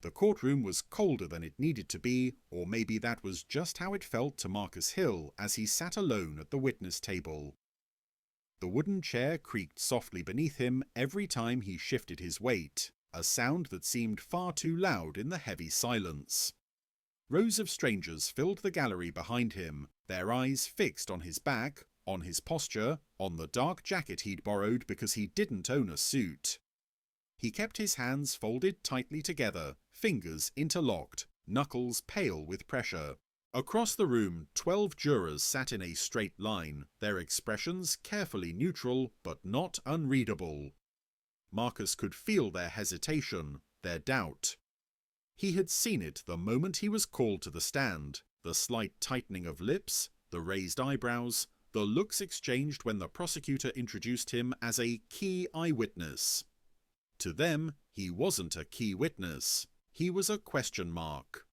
The courtroom was colder than it needed to be, or maybe that was just how it felt to Marcus Hill as he sat alone at the witness table. The wooden chair creaked softly beneath him every time he shifted his weight, a sound that seemed far too loud in the heavy silence. Rows of strangers filled the gallery behind him, their eyes fixed on his back, on his posture, on the dark jacket he'd borrowed because he didn't own a suit. He kept his hands folded tightly together, fingers interlocked, knuckles pale with pressure. Across the room, 12 jurors sat in a straight line, their expressions carefully neutral but not unreadable. Marcus could feel their hesitation, their doubt. He had seen it the moment he was called to the stand, the slight tightening of lips, the raised eyebrows, the looks exchanged when the prosecutor introduced him as a key eyewitness. To them, he wasn't a key witness. He was a question mark.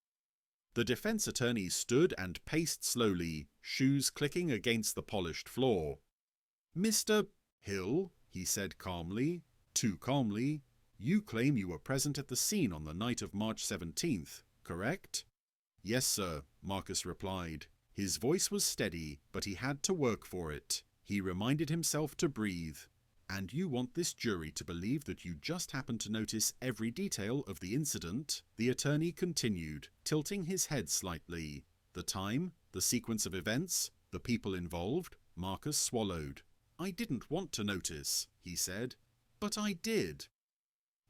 The defense attorney stood and paced slowly, shoes clicking against the polished floor. "Mr. Hill," he said calmly, too calmly, "you claim you were present at the scene on the night of March 17th, correct?" "Yes, sir," Marcus replied. His voice was steady, but he had to work for it. He reminded himself to breathe. "And you want this jury to believe that you just happened to notice every detail of the incident?" The attorney continued, tilting his head slightly. "The time, the sequence of events, the people involved?" Marcus swallowed. "I didn't want to notice," he said. "But I did."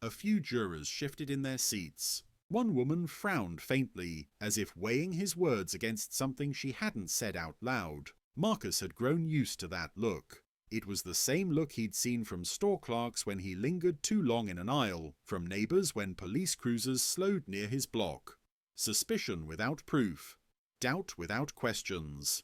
A few jurors shifted in their seats. One woman frowned faintly, as if weighing his words against something she hadn't said out loud. Marcus had grown used to that look. It was the same look he'd seen from store clerks when he lingered too long in an aisle, from neighbors when police cruisers slowed near his block. Suspicion without proof. Doubt without questions.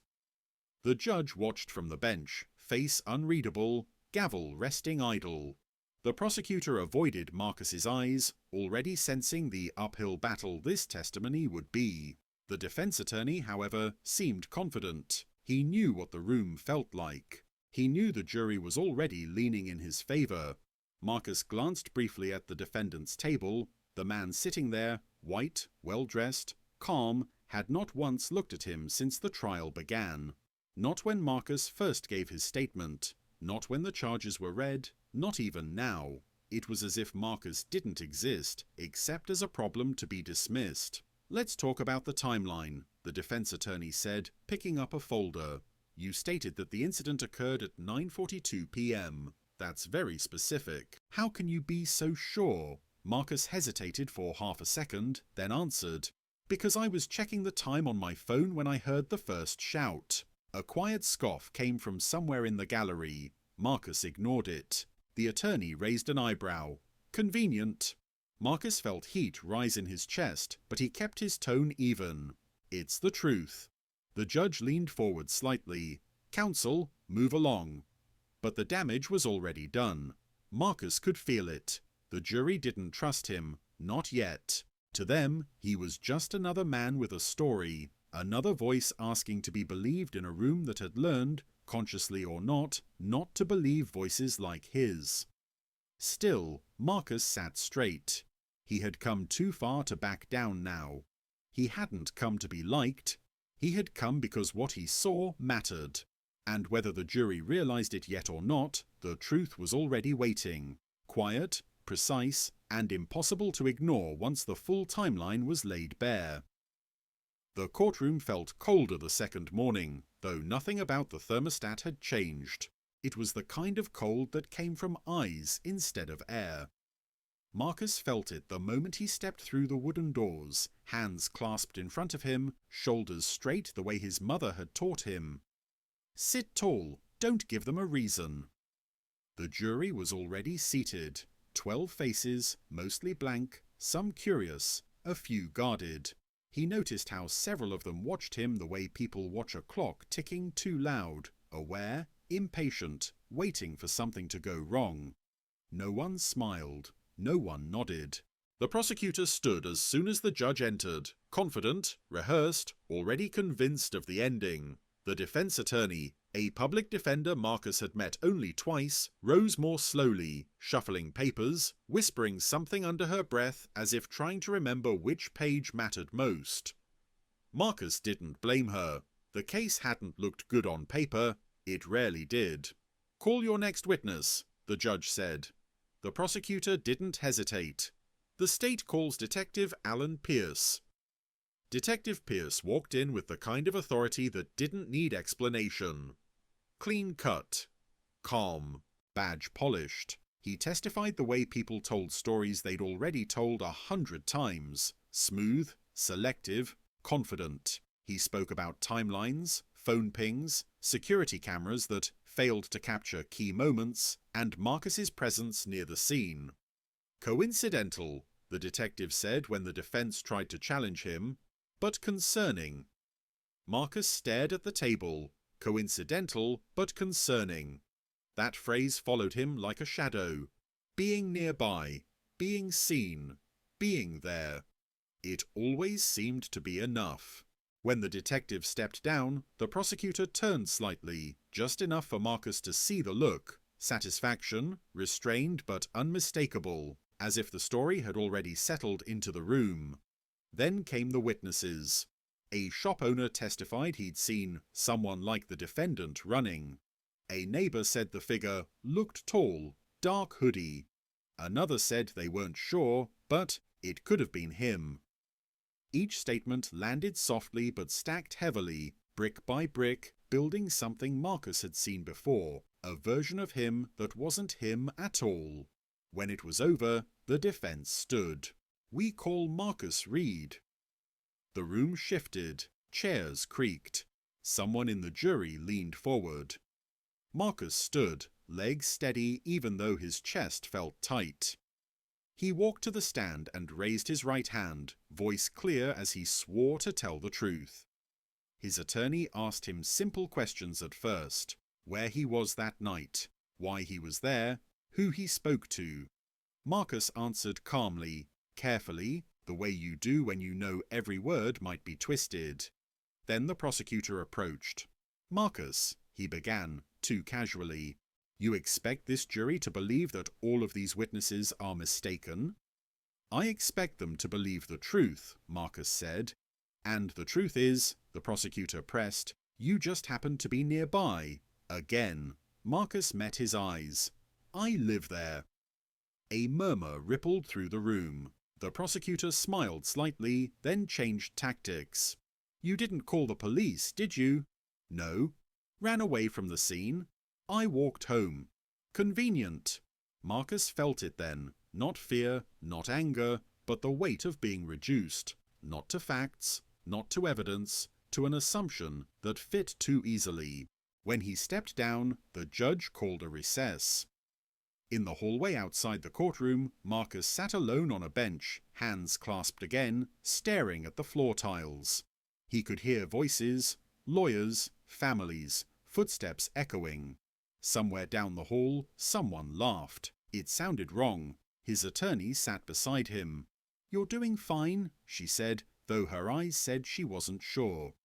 The judge watched from the bench, face unreadable, gavel resting idle. The prosecutor avoided Marcus's eyes, already sensing the uphill battle this testimony would be. The defense attorney, however, seemed confident. He knew what the room felt like. He knew the jury was already leaning in his favor. Marcus glanced briefly at the defendant's table. The man sitting there, white, well-dressed, calm, had not once looked at him since the trial began. Not when Marcus first gave his statement. Not when the charges were read. Not even now. It was as if Marcus didn't exist, except as a problem to be dismissed. "Let's talk about the timeline," the defense attorney said, picking up a folder. "You stated that the incident occurred at 9:42 p.m. That's very specific. How can you be so sure?" Marcus hesitated for half a second, then answered, "Because I was checking the time on my phone when I heard the first shout." A quiet scoff came from somewhere in the gallery. Marcus ignored it. The attorney raised an eyebrow. "Convenient." Marcus felt heat rise in his chest, but he kept his tone even. "It's the truth." The judge leaned forward slightly. "Counsel, move along." But the damage was already done. Marcus could feel it. The jury didn't trust him. Not yet. To them, he was just another man with a story. Another voice asking to be believed in a room that had learned, consciously or not to believe voices like his. Still, Marcus sat straight. He had come too far to back down now. He hadn't come to be liked. He had come because what he saw mattered. And whether the jury realized it yet or not, the truth was already waiting. Quiet, precise, and impossible to ignore once the full timeline was laid bare. The courtroom felt colder the second morning, though nothing about the thermostat had changed. It was the kind of cold that came from eyes instead of air. Marcus felt it the moment he stepped through the wooden doors, hands clasped in front of him, shoulders straight the way his mother had taught him. "Sit tall, don't give them a reason." The jury was already seated. 12 faces, mostly blank, some curious, a few guarded. He noticed how several of them watched him the way people watch a clock ticking too loud, aware, impatient, waiting for something to go wrong. No one smiled. No one nodded. The prosecutor stood as soon as the judge entered, confident, rehearsed, already convinced of the ending. The defense attorney, A public defender Marcus had met only twice rose more slowly, shuffling papers, whispering something under her breath as if trying to remember which page mattered most. Marcus didn't blame her. The case hadn't looked good on paper. It rarely did. "Call your next witness," the judge said. The prosecutor didn't hesitate. "The state calls Detective Alan Pierce." Detective Pierce walked in with the kind of authority that didn't need explanation. Clean cut. Calm. Badge polished. He testified the way people told stories they'd already told 100 times. Smooth, selective, confident. He spoke about timelines, phone pings, security cameras that failed to capture key moments, and Marcus's presence near the scene. "Coincidental," the detective said when the defense tried to challenge him, "but concerning." Marcus stared at the table. Coincidental, but concerning. That phrase followed him like a shadow. Being nearby, being seen, being there. It always seemed to be enough. When the detective stepped down, the prosecutor turned slightly, just enough for Marcus to see the look. Satisfaction, restrained but unmistakable, as if the story had already settled into the room. Then came the witnesses. A shop owner testified he'd seen someone like the defendant running. A neighbour said the figure looked tall, dark hoodie. Another said they weren't sure, but it could have been him. Each statement landed softly but stacked heavily, brick by brick, building something Marcus had seen before, a version of him that wasn't him at all. When it was over, the defense stood. "We call Marcus Reed." The room shifted. Chairs creaked. Someone in the jury leaned forward. Marcus stood, legs steady even though his chest felt tight. He walked to the stand and raised his right hand, voice clear as he swore to tell the truth. His attorney asked him simple questions at first: where he was that night, why he was there, who he spoke to. Marcus answered calmly, carefully, the way you do when you know every word might be twisted. Then the prosecutor approached. "Marcus," he began, too casually, "you expect this jury to believe that all of these witnesses are mistaken?" "I expect them to believe the truth," Marcus said. "And the truth is," the prosecutor pressed, "you just happened to be nearby." Again. Marcus met his eyes. "I live there." A murmur rippled through the room. The prosecutor smiled slightly, then changed tactics. "You didn't call the police, did you?" "No." "Ran away from the scene?" "I walked home." "Convenient." Marcus felt it then. Not fear, not anger, but the weight of being reduced. Not to facts, not to evidence, to an assumption that fit too easily. When he stepped down, the judge called a recess. In the hallway outside the courtroom, Marcus sat alone on a bench, hands clasped again, staring at the floor tiles. He could hear voices, lawyers, families, footsteps echoing. Somewhere down the hall, someone laughed. It sounded wrong. His attorney sat beside him. "You're doing fine," she said, though her eyes said she wasn't sure.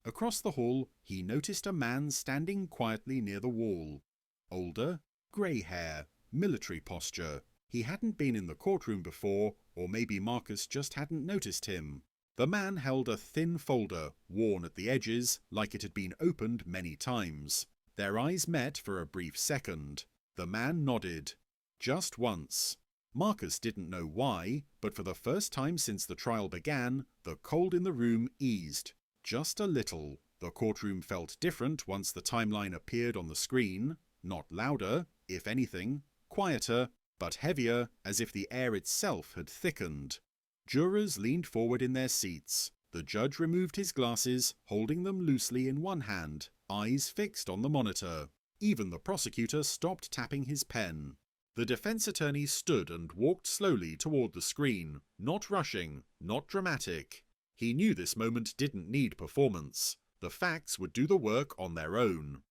Across the hall, he noticed a man standing quietly near the wall. Older, grey hair, military posture. He hadn't been in the courtroom before, or maybe Marcus just hadn't noticed him. The man held a thin folder, worn at the edges, like it had been opened many times. Their eyes met for a brief second. The man nodded. Just once. Marcus didn't know why, but for the first time since the trial began, the cold in the room eased. Just a little. The courtroom felt different once the timeline appeared on the screen. Not louder, if anything, quieter, but heavier, as if the air itself had thickened. Jurors leaned forward in their seats. The judge removed his glasses, holding them loosely in one hand, eyes fixed on the monitor. Even the prosecutor stopped tapping his pen. The defense attorney stood and walked slowly toward the screen, not rushing, not dramatic. He knew this moment didn't need performance. The facts would do the work on their own.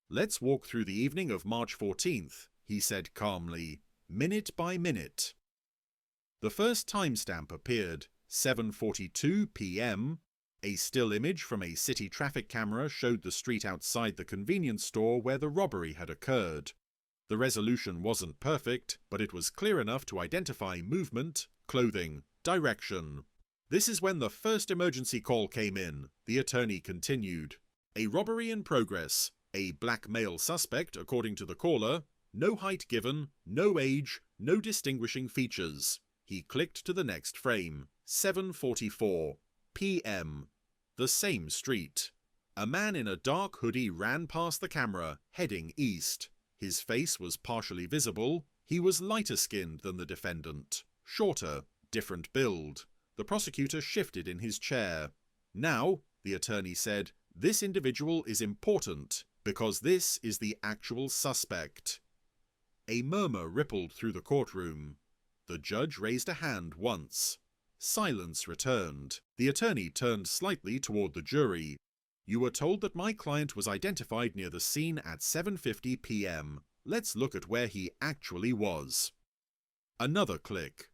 "Let's walk through the evening of March 14th, he said calmly, minute by minute. The first timestamp appeared, 7:42 p.m. A still image from a city traffic camera showed the street outside the convenience store where the robbery had occurred. The resolution wasn't perfect, but it was clear enough to identify movement, clothing, direction. "This is when the first emergency call came in," the attorney continued. "A robbery in progress. A black male suspect, according to the caller. No height given, no age, no distinguishing features." He clicked to the next frame. 7:44 p.m. The same street. A man in a dark hoodie ran past the camera, heading east. His face was partially visible. He was lighter-skinned than the defendant. Shorter, different build. The prosecutor shifted in his chair. "Now," the attorney said, "this individual is important, because this is the actual suspect." A murmur rippled through the courtroom. The judge raised a hand once. Silence returned. The attorney turned slightly toward the jury. "You were told that my client was identified near the scene at 7:50 p.m. Let's look at where he actually was." Another click.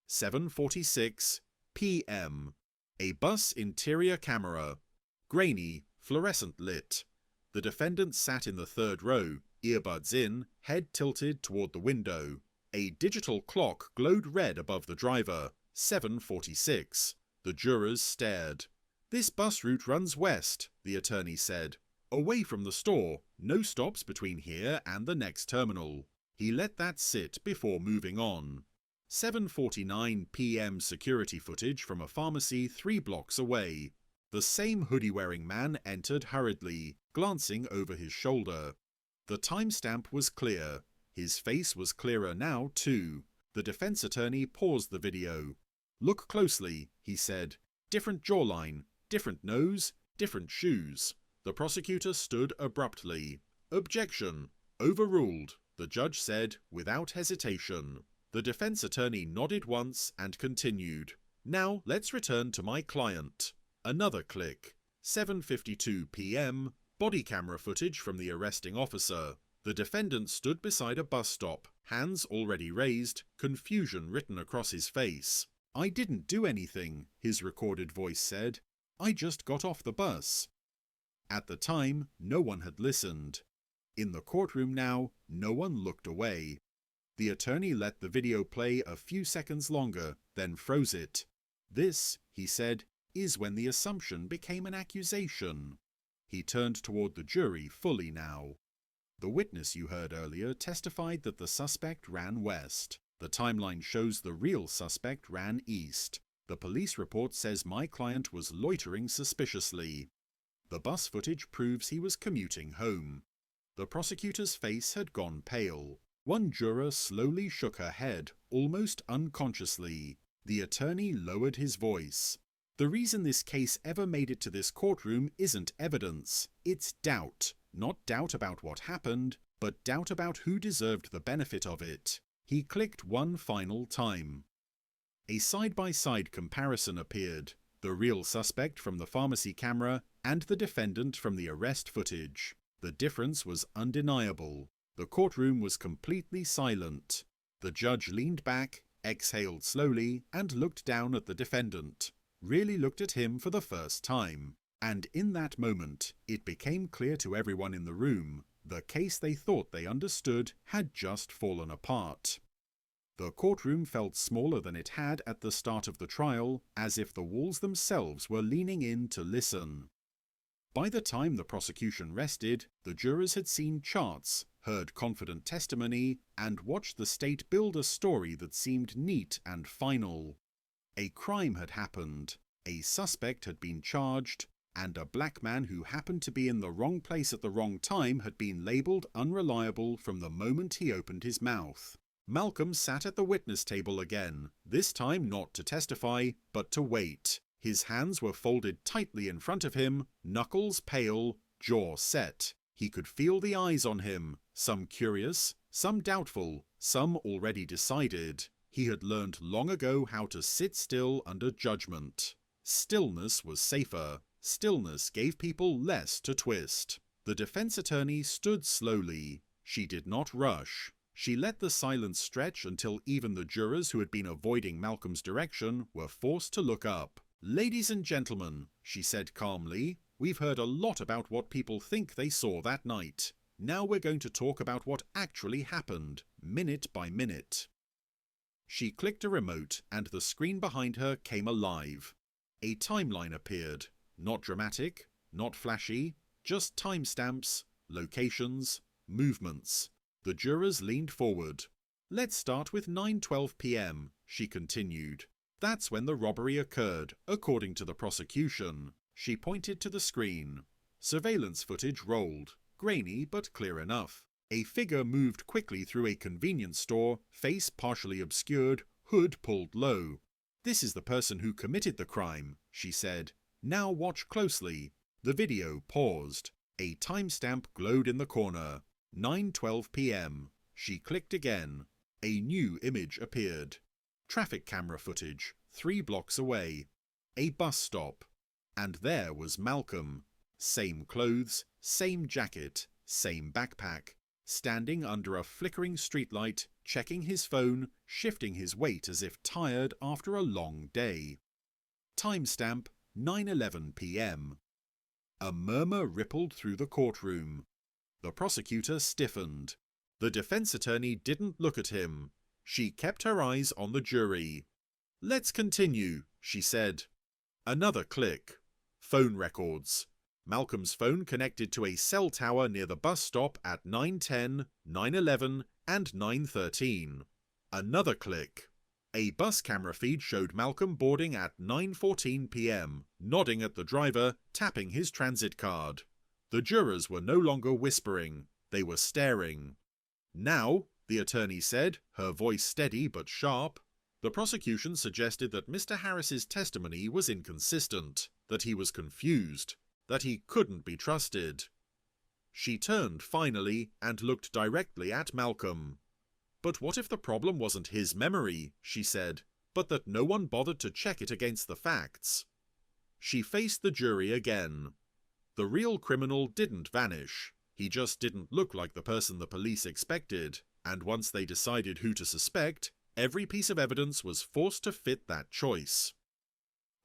7:46 p.m. A bus interior camera. Grainy, fluorescent lit. The defendant sat in the third row, earbuds in, head tilted toward the window. A digital clock glowed red above the driver. 7:46. The jurors stared. "This bus route runs west," the attorney said. "Away from the store, no stops between here and the next terminal." He let that sit before moving on. 7:49 p.m. security footage from a pharmacy 3 blocks away. The same hoodie-wearing man entered hurriedly, glancing over his shoulder. The timestamp was clear. His face was clearer now, too. The defense attorney paused the video. "Look closely," he said. "Different jawline, different nose, different shoes." The prosecutor stood abruptly. "Objection. Overruled," the judge said, without hesitation. The defense attorney nodded once and continued. "Now let's return to my client." Another click. 7:52 p.m. Body camera footage from the arresting officer. The defendant stood beside a bus stop, hands already raised, confusion written across his face. "I didn't do anything," his recorded voice said. "I just got off the bus." At the time, no one had listened. In the courtroom now, no one looked away. The attorney let the video play a few seconds longer, then froze it. "This," he said, "is when the assumption became an accusation." He turned toward the jury fully now. "The witness you heard earlier testified that the suspect ran west. The timeline shows the real suspect ran east. The police report says my client was loitering suspiciously. The bus footage proves he was commuting home." The prosecutor's face had gone pale. One juror slowly shook her head, almost unconsciously. The attorney lowered his voice. "The reason this case ever made it to this courtroom isn't evidence. It's doubt. Not doubt about what happened, but doubt about who deserved the benefit of it." He clicked one final time. A side-by-side comparison appeared. The real suspect from the pharmacy camera and the defendant from the arrest footage. The difference was undeniable. The courtroom was completely silent. The judge leaned back, exhaled slowly, and looked down at the defendant. Really looked at him for the first time. And in that moment, it became clear to everyone in the room, the case they thought they understood had just fallen apart. The courtroom felt smaller than it had at the start of the trial, as if the walls themselves were leaning in to listen. By the time the prosecution rested, the jurors had seen charts, heard confident testimony, and watched the state build a story that seemed neat and final. A crime had happened, a suspect had been charged, and a black man who happened to be in the wrong place at the wrong time had been labelled unreliable from the moment he opened his mouth. Malcolm sat at the witness table again, this time not to testify, but to wait. His hands were folded tightly in front of him, knuckles pale, jaw set. He could feel the eyes on him, some curious, some doubtful, some already decided. He had learned long ago how to sit still under judgment. Stillness was safer. Stillness gave people less to twist. The defense attorney stood slowly. She did not rush. She let the silence stretch until even the jurors who had been avoiding Malcolm's direction were forced to look up. "Ladies and gentlemen," she said calmly, "we've heard a lot about what people think they saw that night. Now we're going to talk about what actually happened, minute by minute." She clicked a remote and the screen behind her came alive. A timeline appeared. Not dramatic, not flashy, just timestamps, locations, movements. The jurors leaned forward. "Let's start with 9:12 p.m, she continued. "That's when the robbery occurred, according to the prosecution." She pointed to the screen. Surveillance footage rolled, grainy but clear enough. A figure moved quickly through a convenience store, face partially obscured, hood pulled low. "This is the person who committed the crime," she said. "Now watch closely." The video paused. A timestamp glowed in the corner. 9:12 p.m. She clicked again. A new image appeared. Traffic camera footage, 3 blocks away. A bus stop. And there was Malcolm. Same clothes, same jacket, same backpack. Standing under a flickering streetlight, checking his phone, shifting his weight as if tired after a long day. Timestamp 9:11 p.m. A murmur rippled through the courtroom. The prosecutor stiffened. The defense attorney didn't look at him. She kept her eyes on the jury. "Let's continue," she said. Another click. Phone records. Malcolm's phone connected to a cell tower near the bus stop at 9:10, 9:11 and 9:13. Another click. A bus camera feed showed Malcolm boarding at 9:14 p.m, nodding at the driver, tapping his transit card. The jurors were no longer whispering, they were staring. "Now," the attorney said, her voice steady but sharp. The prosecution suggested that Mr. Harris's testimony was inconsistent, that he was confused, that he couldn't be trusted. She turned finally and looked directly at Malcolm. "But what if the problem wasn't his memory," she said, "but that no one bothered to check it against the facts?" She faced the jury again. The real criminal didn't vanish. He just didn't look like the person the police expected, and once they decided who to suspect, every piece of evidence was forced to fit that choice.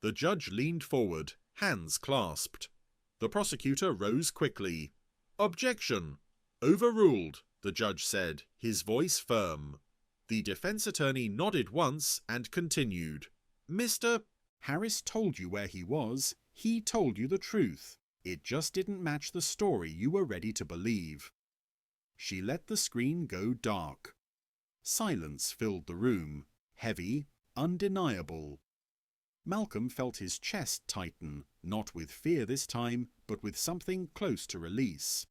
The judge leaned forward, hands clasped. The prosecutor rose quickly. "Objection! Overruled," the judge said, his voice firm. The defense attorney nodded once and continued. "Mr. Harris told you where he was. He told you the truth. It just didn't match the story you were ready to believe." She let the screen go dark. Silence filled the room, heavy, undeniable. Malcolm felt his chest tighten, not with fear this time, but with something close to release.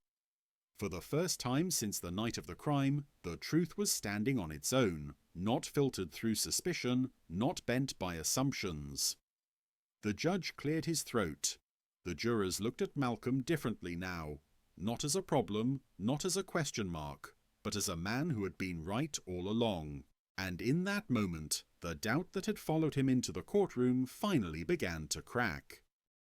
For the first time since the night of the crime, the truth was standing on its own, not filtered through suspicion, not bent by assumptions. The judge cleared his throat. The jurors looked at Malcolm differently now, not as a problem, not as a question mark, but as a man who had been right all along. And in that moment, the doubt that had followed him into the courtroom finally began to crack.